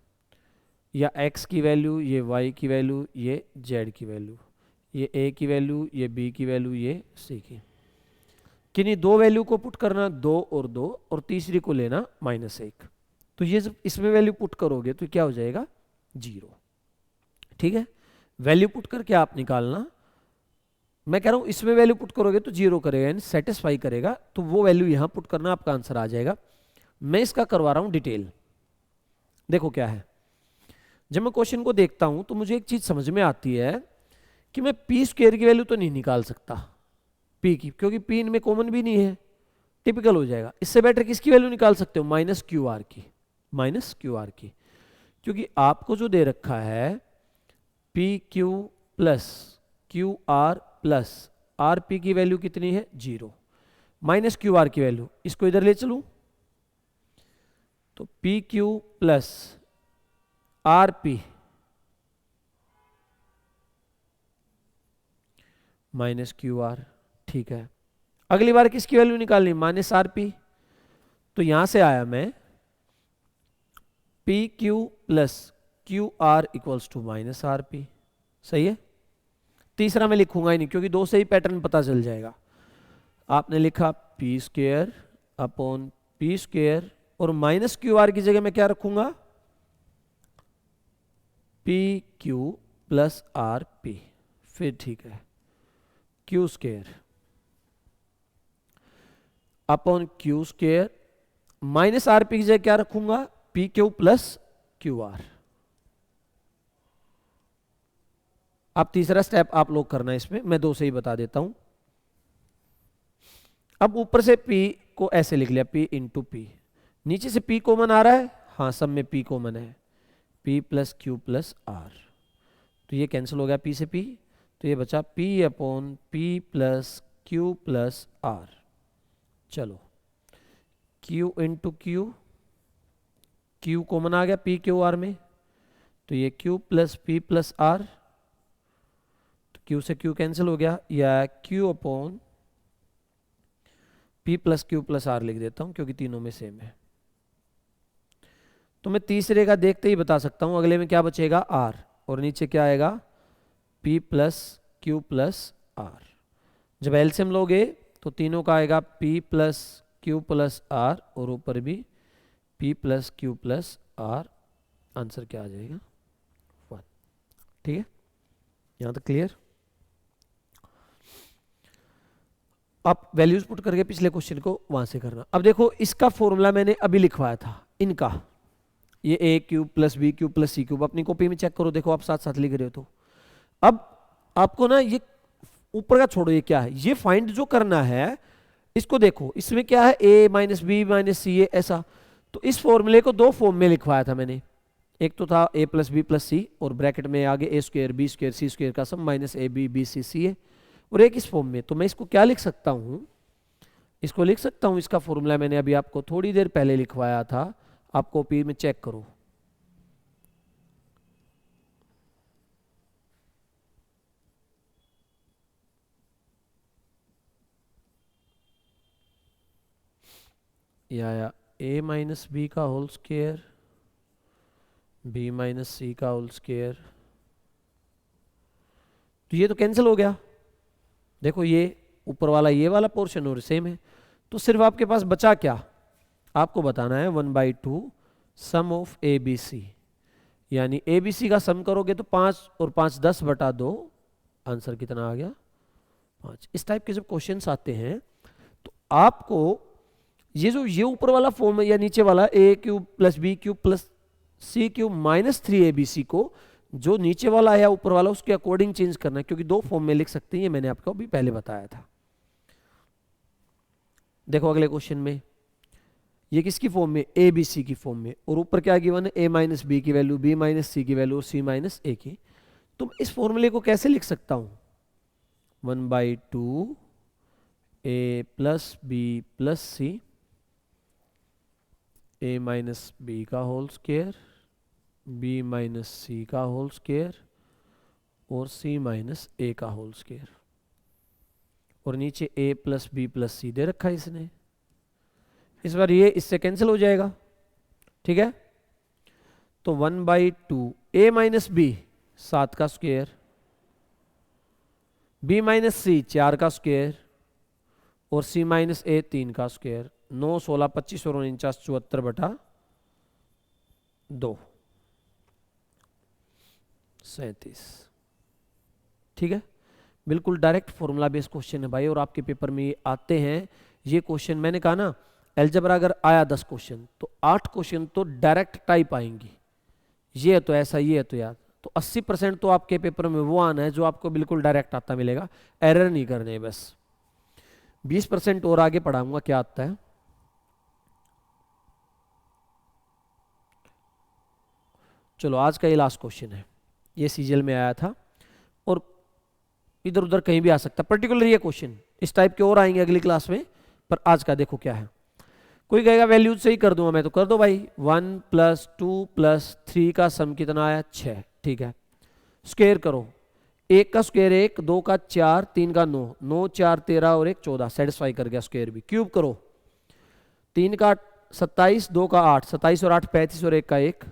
या x की वैल्यू, ये y की वैल्यू, ये z की वैल्यू, ये a की वैल्यू, ये b की वैल्यू, ये c की। किन्हीं 2 वैल्यू को पुट करना, 2 और 2, और तीसरी को लेना -1। तो ये जब इसमें वैल्यू पुट करोगे तो क्या हो जाएगा 0। ठीक है, वैल्यू पुट करके आप निकालना, मैं कह रहा हूं इसमें वैल्यू पुट करोगे तो 0 करेगा, यानी सेटिस्फाई करेगा, तो वो वैल्यू यहां पुट करना, आपका आंसर आ जाएगा। मैं इसका करवा रहा हूं डिटेल। देखो क्या है, जब मैं क्वेश्चन को देखता हूं तो मुझे एक चीज समझ में आती है कि मैं p² की वैल्यू तो नहीं निकाल सकता p की, क्योंकि p इनमें कॉमन भी नहीं है, टिपिकल हो जाएगा। इससे बेटर किसकी वैल्यू निकाल सकते हो, -QR की, -QR की, क्योंकि आपको जो दे रखा है PQ plus QR plus RP की वैल्यू कितनी है 0, -QR की वैल्यू, इसको इधर ले चलूं तो PQ प्लस RP -QR। ठीक है, अगली बार किसकी वैल्यू निकालनी, -RP, तो यहां से आया मैं PQ plus QR equals to -RP। सही है, तीसरा मैं लिखूंगा ही नहीं, क्योंकि 2 से ही पैटर्न पता चल जाएगा। आपने लिखा p² अपॉन p², और -QR की जगह मैं क्या रखूंगा PQ प्लस RP, फिर ठीक है Q² अपॉन Q², -RP की जगह क्या रखूंगा PQ प्लस QR। अब तीसरा स्टेप आप लोग करना, इसमें मैं 2 से ही बता देता हूं। अब ऊपर से P को ऐसे लिख लिया, P इंटू P, नीचे से P कॉमन आ रहा है, हाँ सब में P कॉमन है, P plus Q plus R, तो ये कैंसिल हो गया P से P, तो ये बचा P upon P plus Q plus R। चलो Q into Q, Q common आ गया P Q R में, तो ये Q plus P plus R, तो Q से Q कैंसिल हो गया, या Q upon P plus Q plus R लिख देता हूं, क्योंकि तीनों में सेम है। तो मैं तीसरे का देखते ही बता सकता हूं, अगले में क्या बचेगा R, और नीचे क्या आएगा P plus Q plus R। जब एलसीएम लोगे तो तीनों का आएगा P plus Q plus R, और ऊपर भी P plus Q plus R। Answer क्या आ जाएगा 1। ठीक है, यहां तक क्लियर। आप वैल्यूज पुट करके पिछले क्वेश्चन को वहां से करना। अब देखो इसका फॉर्मूला मैंने अभी लिखवाया था, इनका ये a cube plus B cube plus C cube, अपनी कॉपी में चेक करो, देखो आप साथ साथ लिख रहे हो तो। अब आपको ना ये ऊपर का छोड़ो, ये क्या है, ये फाइंड जो करना है इसको देखो, इसमें क्या है a minus B minus c ए ऐसा। तो इस फॉर्मूले को दो फॉर्म में लिखवाया था मैंने, एक तो था a plus B plus c और ब्रैकेट में आगे a square b square c square का sum minus a B B c c a, और एक इस फॉर्म में। तो मैं इसको क्या लिख सकता हूँ, इसको लिख सकता हूँ, इसका फॉर्मूला मैंने अभी आपको थोड़ी देर पहले लिखवाया था, आप कॉपी में चेक करो। या a माइनस बी का whole square b minus c का होल स्क्वायर, तो ये तो कैंसिल हो गया, देखो ये ऊपर वाला ये वाला पोर्शन और सेम है। तो सिर्फ आपके पास बचा क्या, आपको बताना है 1/2 सम ऑफ ए बी सी, यानी ए बी सी का सम करोगे तो 5 और 5 10/2, आंसर कितना आ गया 5। इस टाइप के जब क्वेश्चंस आते हैं तो आपको ये जो ये ऊपर वाला फॉर्म है या नीचे वाला a cube plus B cube plus C cube minus 3abc को जो नीचे वाला है या ऊपर वाला उसके अकॉर्डिंग चेंज करना है, क्योंकि दो फॉर्म में लिख सकते हैं, ये मैंने आपको अभी पहले बताया था। देखो अगले क्वेश्चन में ये किसकी फॉर्म में, ए बी सी की फॉर्म में, और ऊपर क्या गिवन है, ए माइनस बी की वैल्यू, बी माइनस सी की वैल्यू और सी माइनस ए की। तो इस फॉर्मूले को कैसे लिख सकता हूं, 1/2 ए plus B plus C, a minus b का whole square, B minus c का होल स्क्वायर और सी माइनस ए का होल स्क्वायर, और नीचे ए प्लस बी प्लस सी दे रखा है इसने। इस बार ये इससे कैंसिल हो जाएगा, ठीक है। तो 1/2 ए माइनस बी 7 का स्क्वायर, बी माइनस सी 4 का स्क्वायर और सी माइनस ए 3 का स्क्वायर, 9 16 25 और 49 74/2 37। ठीक है, बिल्कुल डायरेक्ट फॉर्मूला बेस्ड क्वेश्चन है भाई, और आपके पेपर में ये आते हैं ये क्वेश्चन। मैंने कहा ना अलजेब्रा अगर आया 10 क्वेश्चन तो 8 क्वेश्चन तो डायरेक्ट टाइप आएंगी, ये है तो ऐसा, ये है तो याद। तो 80% तो आपके पेपर में वो आना है जो आपको बिल्कुल डायरेक्ट आता मिलेगा, एरर नहीं करने बस। 20% और आगे पढ़ाऊंगा क्या आता है। चलो आज का ये लास्ट क्वेश्चन है, ये सीजीएल में आया था और इधर उधर कहीं भी आ सकता है, पर्टिकुलर ये क्वेश्चन। इस टाइप के और आएंगे अगली क्लास में, पर आज का देखो क्या है। कोई कहेगा वैल्यूज से ही कर दूंगा मैं, तो कर दो भाई। 1 + 2 + 3 का सम कितना आया 6, ठीक है। स्क्वायर करो, 1 का स्क्वायर 1, 2 का 4, 3 का 9, 9 4 13 और 1 14, सेटिस्फाई कर गया स्क्वायर भी। क्यूब करो, 3 का 27, 2 का 8, 27 और 8 35 और 1 का 1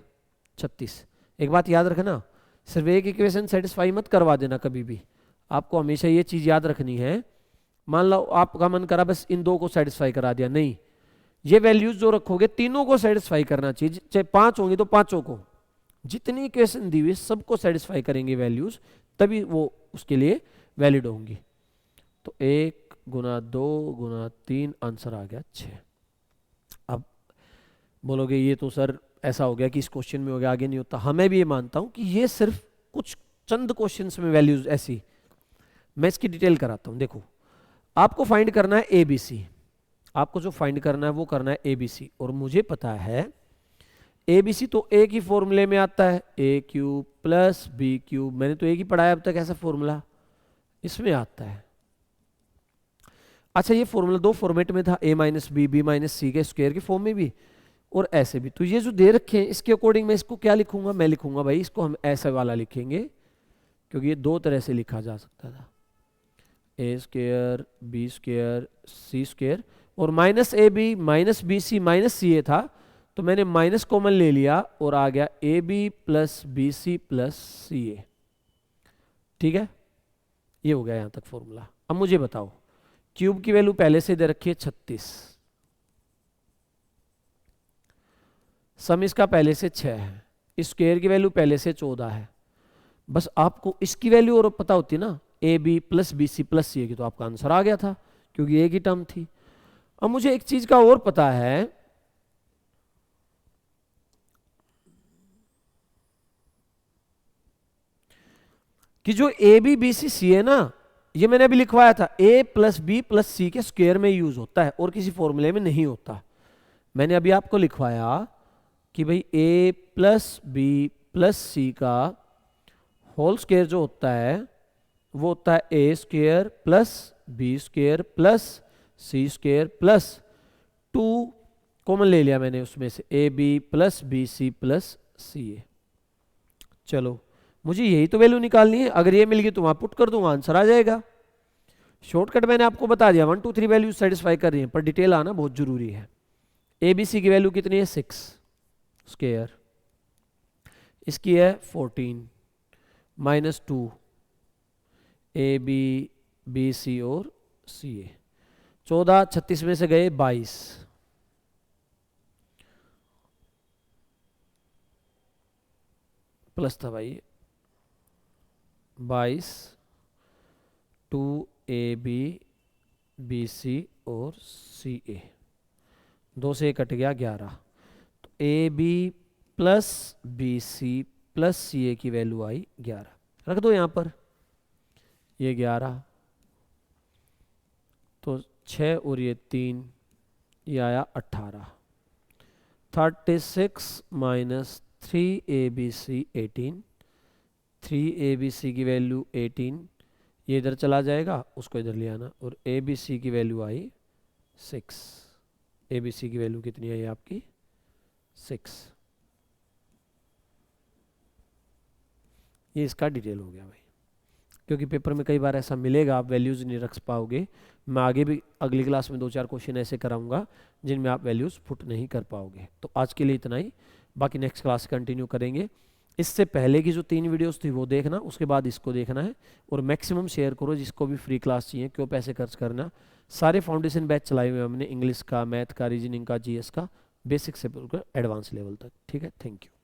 36। एक बात याद रखना, सिर्फ एक इक्वेशन सेटिस्फाई मत करवा देना कभी भी, आपको हमेशा ये चीज याद रखनी है। मान लो आपका मन करा बस इन दो को सेटिस्फाई करा दिया, नहीं, ये वैल्यूज जो रखोगे तीनों को सेटिस्फाई करना चाहिए, चाहे 5 होंगी तो पांचों को, जितनी इक्वेशन दी हुई सबको सेटिस्फाई करेंगे वैल्यूज, तभी वो उसके लिए वैलिड होंगी। तो 1 × 2 × 3 आंसर आ गया 6। अब बोलोगे ये तो सर ऐसा हो गया कि इस क्वेश्चन में हो गया, आगे नहीं होता। हाँ मैं भी ये मानता हूं कि ये सिर्फ कुछ चंद क्वेश्चंस में वैल्यूज ऐसी, मैं इसकी डिटेल कराता हूं। देखो आपको फाइंड करना है ए बी सी, आपको जो फाइंड करना है वो करना है ए बी सी, और मुझे पता है ए बी सी तो एक ही फॉर्मूले में आता है, ए क्यूब प्लस बी क्यूब, मैंने तो एक ही पढ़ाया अब तक ऐसा फॉर्मूला, इसमें आता है। अच्छा ये फॉर्मूला दो फॉर्मेट में था, ए माइनस बी बी माइनस सी के स्क्वायर के फॉर्म में भी और ऐसे भी। तो ये जो दे रखे हैं इसके अकॉर्डिंग मैं इसको क्या लिखूंगा, मैं लिखूंगा भाई इसको हम ऐसे वाला लिखेंगे, क्योंकि ये दो तरह से लिखा जा सकता था, a square b square c square, और minus a b minus b c minus c a था, तो मैंने माइनस कॉमन ले लिया और आ गया a B plus B C plus C a. ठीक है, ये हो गया यहां तक फॉर्मूला। अब मुझे बताओ क्यूब की वैल्यू पहले से दे रखी है 36, सम इसका पहले से 6 है, स्क्वायर की वैल्यू पहले से 14 है। बस आपको इसकी वैल्यू और पता होती ना, a B plus B C plus C a की, तो आपका आंसर आ गया था, क्योंकि एक ही टर्म थी। अब मुझे एक चीज का और पता है कि जो ए बी बी सी सी है ना, ये मैंने अभी लिखवाया था, ए प्लस बी प्लस सी के स्क्वायर में यूज होता है और किसी फॉर्मूले में नहीं होता। मैंने अभी आपको लिखवाया कि भाई a plus B plus c का होल स्क्वायर जो होता है वो होता है a square plus b square plus c square plus 2 common ले लिया मैंने उसमें से, a B plus B C plus C a. चलो मुझे यही तो वैल्यू निकालनी है, अगर ये मिल गई तो वहां पुट कर दूंगा, आंसर आ जाएगा। शॉर्टकट मैंने आपको बता दिया, 1 2 3 वैल्यू सेटिस्फाई कर रही है, पर डिटेल आना बहुत जरूरी है। ए बी सी की वैल्यू कितनी है 6 स्क्वायर, इसकी है 14 माइनस 2 ए बी बी सी और सी ए, 14 36 में से गए 22, प्लस था भाई 22 2 ए बी बी सी और सी ए, 2 से कट गया 11, तो a B plus B C plus C a की वैल्यू आई 11, रख दो यहां पर, ये 11 तो 6 और ये 3, ये आया 18, 36 minus 3 A B C 18, 3 A B C की वैल्यू 18, ये इधर चला जाएगा, उसको इधर ले आना, और ए बी सी की value I 6, A B C की वैल्यू कितनी आई आपकी 6। ये इसका डिटेल हो गया भाई, क्योंकि पेपर में कई बार ऐसा मिलेगा आप वैल्यूज़ नहीं रख पाओगे। मैं आगे भी अगली क्लास में 2-4 क्वेश्चन ऐसे कराऊंगा जिनमें आप वैल्यूज़ पुट नहीं कर पाओगे। तो आज के लिए इतना ही, बाकी नेक्स्ट क्लास कंटिन्यू करेंगे। इससे पहले की जो 3 वीडियोस थी वो देखना, उसके बाद इसको देखना है, और मैक्सिमम शेयर करो जिसको भी फ्री क्लास चाहिए, क्यों पैसे खर्च करना। सारे फाउंडेशन बैच चलाए हुए हमने, इंग्लिश का, मैथ का, रीजनिंग का, जीएस का, बेसिक से एडवांस लेवल तक। ठीक है, थैंक यू।